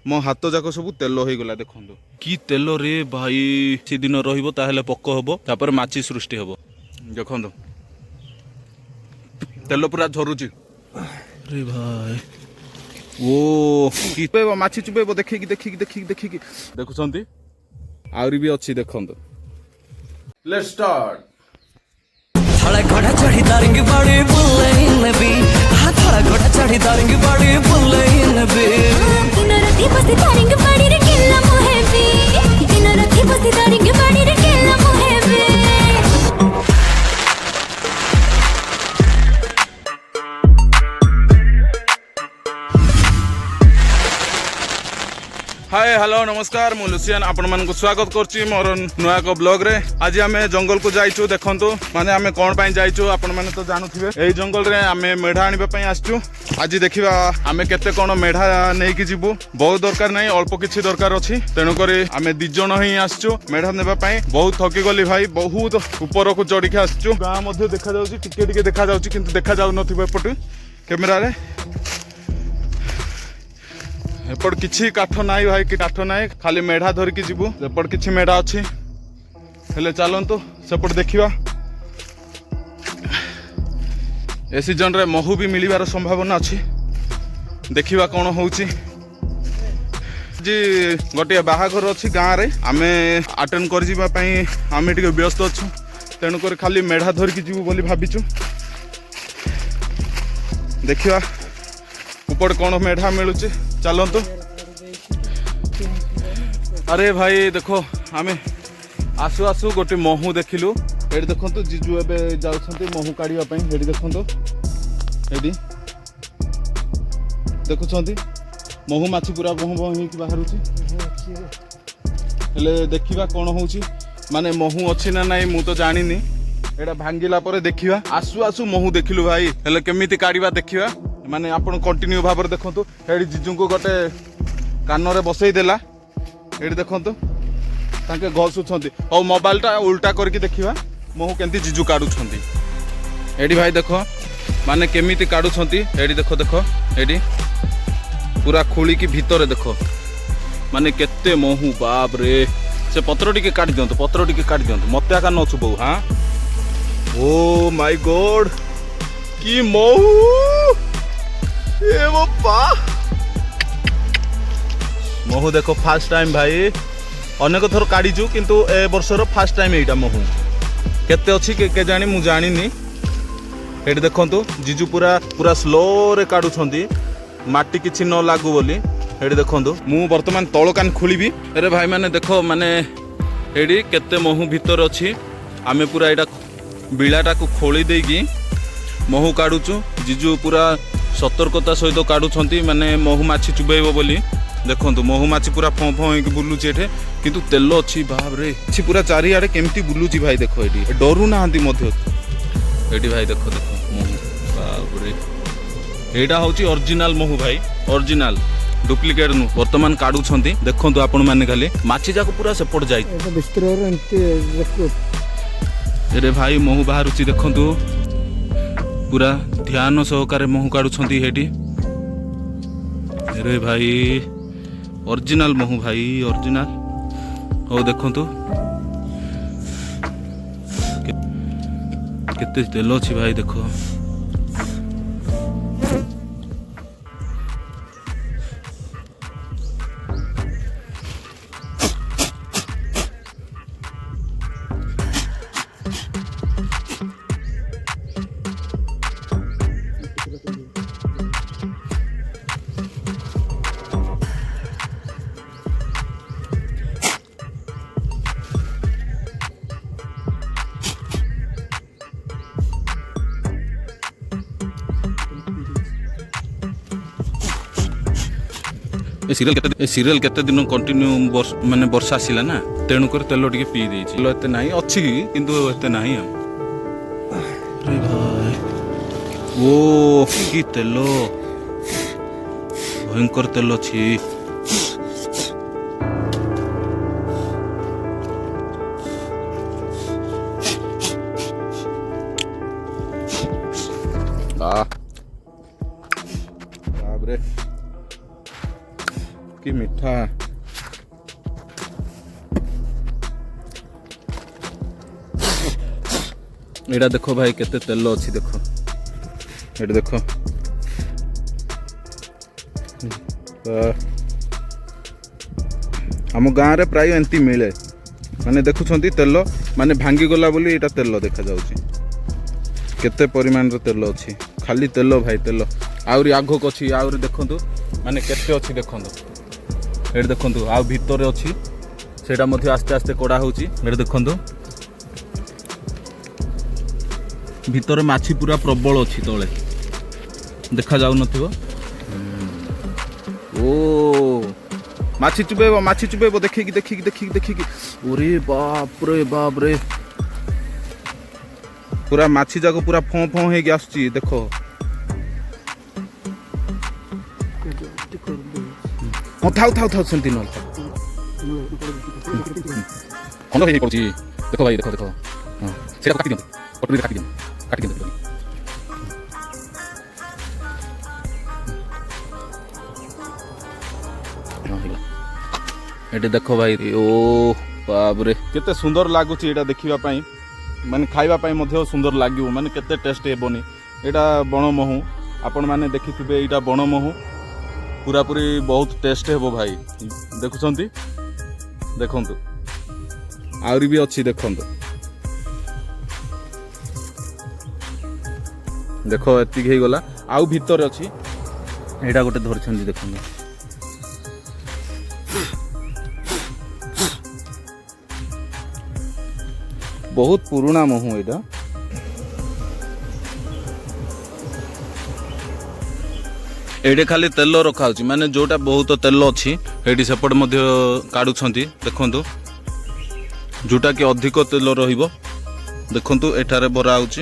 मो हाथ जाक सब तेल हो गला देखो कि तेल रे भाई से दिन रहिबो ताहेले पक्क हबो तापर माछी सृष्टि हबो देखो तेल पूरा झरुची रे भाई ओ कि माछी चुबेबो देखिकी देखिकी देखिकी देखिकी देखुछंती आउरी भी अच्छी देखंतु लेट्स स्टार्ट थोड़ा घोड़ा चढ़ी दारिंग बाड़ी बुल्ले भी हाँ थोड़ा घोड़ा चढ़ी दारिंग बाड़ी बुल्ले भी दिन राती बस्ती दारिंग बाड़ी रे केला मोहे भी दिन राती बस्ती दारिंग बाड़ी रे केला मोहे भी हाय हेलो नमस्कार मु लुसियन आपण मानकु स्वागत करछि मोर नुआ को ब्लॉग रे आज आमे जंगल को जाइछु देखंतु माने आमे कोन पई जाइछु आपण माने तो जानुथिबे एई जंगल रे आमे मेढा आनिबा पई आछछु आज देखिबा आमे केते कोन मेढा नै कि जिवु बहुत दरकार नै अल्प किछि दरकार अछि तेनु करी आमे दि जण ही आछछु मेढा नेबा पई बहुत थकी गली भाई बहुत ऊपर को चढ़ी के आछछु गां मध्ये देखा जाउछि टिके टिके देखा जाउछि किंतु देखा जाउ नथिबे एपट कैमरा रे एपट किछि काठ नाई भाई कि काठ नाई खाली मेढा धरिकी जीवु एपट किछि मेढा अछि हेले चलंतु सेपट देखिबा ए सीजन रे महू भी मिलिबार संभावना अछि देखिबा कोन होउछि जी गोटे बाहाघर अछि गां रे आमे अटेंड कर जिबा पई आमे टिके व्यस्त अछु तेनु कर खाली मेढा धरिकी जीवु बोली भाबिछु देखिबा ऊपर कोन मेढा मिलुछि चलंतु अरे भाई देखो आमे आसु आसु गोटे महू देखिलु एडी देखंतु जीजू एबे जाउछंती महू काढिबा पई एडी देखंतु एडी देखुछंती महू माछी पूरा बह बह ही बाहरुछि हेले देखिबा कोन होउछि माने महू अछि ना नाही मु तो जानिनी एडा भांगिला परे देखिबा आसु आसु महू देखिलु भाई हेले केमिति काढिबा देखिबा माने आपण कंटिन्यू भाबर देखंतु एडी जीजू को गोटे कान रे बसई देला एडी देखंतु ताके घसुछंती और मोबाइल टा उल्टा करके देखिबा महू केंती जीजू काढुछंती एडी भाई देखो माने केमिति काढुछंती एडी देखो देखो एडी पूरा खोली की भीतर देखो माने केते महू बाप रे से पत्र टिके काढि दियंतु पत्र टिके काढि दियंतु मते आका न छुबौ हां ओ माय गॉड की महू ए बापा महू देखो फास्ट टाइम भाई अनेक थर काढीचु किंतु ए वर्षर फास्ट टाइम एटा महू केते अछि के जानी मु जानिनी एडी देखंतु जीजू पूरा पूरा स्लो रे काढुछंती माटी किछि न लागू बोली एडी देखंतु मु वर्तमान तळ कान खोलिबी अरे भाई माने देखो माने एडी केते महू भीतर अछि आमे पूरा एटा बिलाटा को खोली देगी महू काढुचु जीजू पूरा सतर्कता सहित काढुछंती माने महू माछी चुबेइबो बोली देखंतु महू माछी पूरा फं फं होई बुलुची एठे किंतु तेल अछि बाप रे छि पूरा चारि आडे केमती बुलुची भाई देखो एडी डरू नाहंती मध्य एडी भाई देखो देखो महू बाप रे एडा होची ओरिजिनल महू भाई ओरिजिनल डुप्लिकेट नु वर्तमान काढुछंती देखंतु आपण माने खाली माछी जाको पूरा सेपट जाई एटा बिस्तर एंती देखो अरे भाई महू बाहरुची देखंतु पूरा ध्यान सहकारे महू काढुछंती हेडी अरे भाई ओरिजिनल महू भाई ओरिजिनल हो देखंतु केते तेल अछि भाई देखो ए सीरियल केते दिन कंटिन्यू माने वर्षा आसिला ना तेणु कर तेल टिके पी देछि तेल एते नाही अछि किंतु एते नाही अरे भाई ओ की तेल भयंकर तेल अछि बाप रे की मीठा ମିଠା। ଏଇଟା ଦେଖ ଭାଇ କେତେ ତେଲ ଅଛି ଦେଖ, ଏଇଟା ଦେଖ। ଆମ ଗାଁରେ ପ୍ରାୟ ଏମିତି ମିଳେ, ମାନେ ଦେଖୁଛନ୍ତି ତେଲ ମାନେ ଭାଙ୍ଗିଗଲା ବୋଲି ଏଇଟା ତେଲ ଦେଖାଯାଉଛି। କେତେ ପରିମାଣର ତେଲ ଅଛି, ଖାଲି ତେଲ ଭାଇ ତେଲ। ଆହୁରି ଆଗକୁ ଅଛି, ଆହୁରି ଦେଖନ୍ତୁ ମାନେ କେତେ ଅଛି ଦେଖନ୍ତୁ। ଏଇଠି ଦେଖନ୍ତୁ ଆଉ ଭିତରେ ଅଛି, ସେଇଟା ମଧ୍ୟ ଆସ୍ତେ ଆସ୍ତେ କଡ଼ା ହେଉଛି। ଏଇଠି ଦେଖନ୍ତୁ ଭିତରେ ମାଛି ପୁରା ପ୍ରବଳ ଅଛି, ତଳେ ଦେଖାଯାଉନଥିବ। ଓ ମାଛି ଚୁବେଇବ, ମାଛି ଚୁବେଇବ, ଦେଖିକି ଦେଖିକି ଦେଖିକି ଦେଖିକି। ଓରେ ବାପରେ ବାପରେ, ପୁରା ମାଛି ଯାକ ପୁରା ଫଁ ଫଁ ହେଇକି ଆସୁଛି ଦେଖ। ହଁ ଥାଉ ଥାଉ ଥାଉ, ସେମିତି ନହେଲେ ଖଣ୍ଡ ହେଇ ପଡୁଛି। ଦେଖ ଭାଇ ଦେଖ ଦେଖ, ହଁ ସେଇଟା କାଟି ଦିଅନ୍ତୁ, କଟୁରୀରେ କାଟି ଦିଅନ୍ତୁ, କାଟି ଦିଅନ୍ତୁ। ଏଠି ଦେଖ ଭାଇ, ଓ ବାବରେ କେତେ ସୁନ୍ଦର ଲାଗୁଛି ଏଇଟା ଦେଖିବା ପାଇଁ, ମାନେ ଖାଇବା ପାଇଁ ମଧ୍ୟ ସୁନ୍ଦର ଲାଗିବ, ମାନେ କେତେ ଟେଷ୍ଟ ହେବନି। ଏଇଟା ବଣ ମହୁ, ଆପଣମାନେ ଦେଖିଥିବେ ଏଇଟା ବଣ ମହୁ, ପୁରାପୁରି ବହୁତ ଟେଷ୍ଟ ହେବ ଭାଇ। ଦେଖୁଛନ୍ତି, ଦେଖନ୍ତୁ ଆହୁରି ବି ଅଛି ଦେଖନ୍ତୁ। ଦେଖ ଏତିକି ହେଇଗଲା, ଆଉ ଭିତରେ ଅଛି, ଏଇଟା ଗୋଟେ ଧରିଛନ୍ତି ଦେଖନ୍ତୁ। ବହୁତ ପୁରୁଣା ମହୁ ଏଇଟା। ଏଇଠି ଖାଲି ତେଲ ରଖାହଉଛି, ମାନେ ଯୋଉଟା ବହୁତ ତେଲ ଅଛି ଏଇଠି ସେପଟେ ମଧ୍ୟ କାଢୁଛନ୍ତି ଦେଖନ୍ତୁ। ଯୋଉଟା କି ଅଧିକ ତେଲ ରହିବ ଦେଖନ୍ତୁ, ଏଠାରେ ଭରା ହଉଛି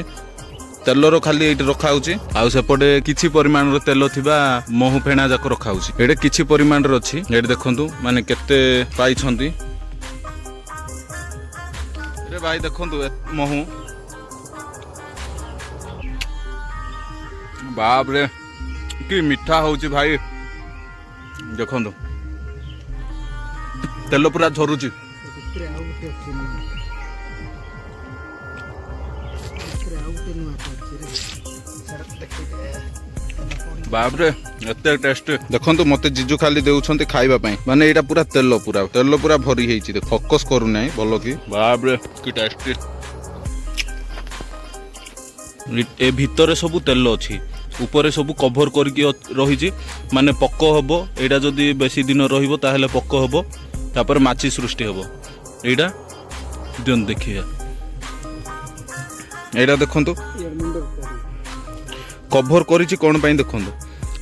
ତେଲର, ଖାଲି ଏଇଠି ରଖାହଉଛି। ଆଉ ସେପଟେ କିଛି ପରିମାଣର ତେଲ ଥିବା ମହୁ ଫେଣା ଯାକ ରଖାହଉଛି। ଏଇଠି କିଛି ପରିମାଣରେ ଅଛି, ଏଇଠି ଦେଖନ୍ତୁ ମାନେ କେତେ ପାଇଛନ୍ତି। ଭାଇ ଦେଖନ୍ତୁ ମହୁ, ବାପରେ କି ମିଠା ହଉଛି ଭାଇ। ଦେଖନ୍ତୁ ତେଲ ପୁରା ଝରୁଛି। ଭିତରେ ଆଉ ଗୋଟେ ଅଛି ନା, ଭିତରେ ଆଉ ଗୋଟେ ନୂଆ ପଡ଼ିଛି ରେ। ବାପରେ ଏତେ ଟେଷ୍ଟ। ଦେଖନ୍ତୁ ମତେ ଜିଜୁ ଖାଲି ଦେଉଛନ୍ତି ଖାଇବା ପାଇଁ, ମାନେ ଏଇଟା ପୁରା ତେଲ, ପୁରା ତେଲ ପୁରା ଭରି ହେଇଛି, ଫୋକସ କରୁନାହିଁ ଭଲ କି। ବାପରେ କି ଟେଷ୍ଟି। ଏ ଭିତରେ ସବୁ ତେଲ ଅଛି, ଉପରେ ସବୁ କଭର କରିକି ରହିଛି, ମାନେ ପୋକ ହବ। ଏଇଟା ଯଦି ବେଶୀ ଦିନ ରହିବ ତାହେଲେ ପୋକ ହବ, ତାପରେ ମାଛି ସୃଷ୍ଟି ହବ। ଏଇଟା ଦିଅନ୍ତୁ ଦେଖିବା, ଏଇଟା ଦେଖନ୍ତୁ କଭର କରିଛି କ'ଣ ପାଇଁ ଦେଖନ୍ତୁ।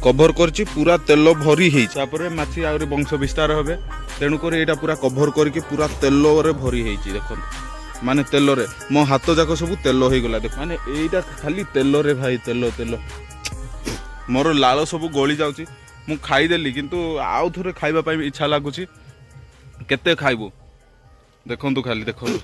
କଭର କରିଛି ପୁରା ତେଲ ଭରି ହେଇଛି, ତାପରେ ମାଛି ଆହୁରି ବଂଶ ବିସ୍ତାର ହେବେ, ତେଣୁକରି ଏଇଟା ପୁରା କଭର କରିକି ପୁରା ତେଲରେ ଭରି ହେଇଛି ଦେଖନ୍ତୁ। ମାନେ ତେଲରେ ମୋ ହାତ ଯାକ ସବୁ ତେଲ ହେଇଗଲା ଦେଖ, ମାନେ ଏଇଟା ଖାଲି ତେଲରେ ଭାଇ, ତେଲ ତେଲ। ମୋର ଲାଳ ସବୁ ଗଳି ଯାଉଛି। ମୁଁ ଖାଇଦେଲି କିନ୍ତୁ ଆଉ ଥରେ ଖାଇବା ପାଇଁ ଇଚ୍ଛା ଲାଗୁଛି। କେତେ ଖାଇବୁ ଦେଖନ୍ତୁ, ଖାଲି ଦେଖନ୍ତୁ।